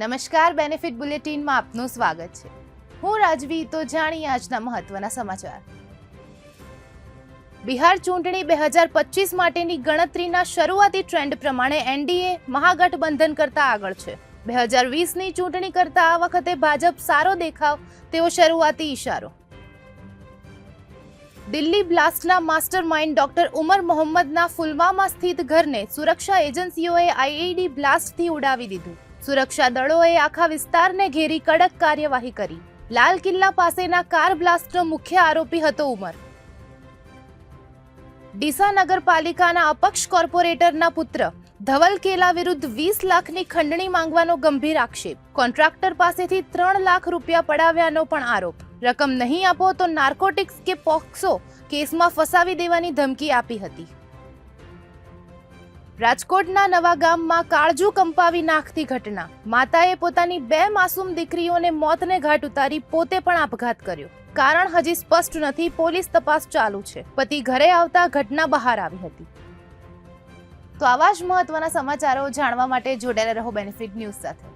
નમસ્કાર, બેનિફિટ બુલેટિનમાં આપનું સ્વાગત છે. હું રાજવી. તો જાણીએ આજના મહત્વના સમાચાર. બિહાર ચૂંટણી 2025 માટેની ગણતરીના શરૂઆતી ટ્રેન્ડ પ્રમાણે એનડીએ મહાગઠબંધન કરતા આગળ છે. 2020ની ચૂંટણી કરતા આ વખતે ભાજપ સારો દેખાવ તેવો શરૂઆતી ઇશારો. દિલ્હી બ્લાસ્ટના માસ્ટર માઇન્ડ ડોક્ટર ઉમર મોહમ્મદના પુલવામા સ્થિત ઘરને સુરક્ષા એજન્સીઓએ આઈઈડી બ્લાસ્ટથી ઉડાવી દીધું. સુરક્ષા દળોએ આખા વિસ્તારને ઘેરી કડક કાર્યવાહી કરી. લાલ કિલ્લા પાસેના કાર બ્લાસ્ટનો મુખ્ય આરોપી હતો ઉમર. ડીસા નગરપાલિકાના અપક્ષ કોર્પોરેટરના પુત્ર ધવલ કેલા વિરુદ્ધ 20 લાખની ખંડણી માંગવાનો ગંભીર આક્ષેપ. કોન્ટ્રાક્ટર પાસેથી 3 લાખ રૂપિયા પડાવ્યાનો પણ આરોપ. રકમ નહીં આપો તો નાર્કોટિક્સ કે પોક્સો કેસમાં ફસાવી દેવાની ધમકી આપી હતી. રાજકોટના નવા ગામમાં કાળજુ કંપાવી નાખતી ઘટના. માતાએ પોતાની 2 માસૂમ દીકરીઓને મોતને ઘાટ ઉતારી પોતે પણ આપઘાત કર્યો. કારણ હજી સ્પષ્ટ નથી. પોલીસ તપાસ ચાલુ છે. પતિ ઘરે આવતા ઘટના બહાર આવી હતી. તો આવા જ મહત્વના સમાચારો જાણવા માટે જોડાયેલા રહો બેનિફિટ ન્યૂઝ સાથે.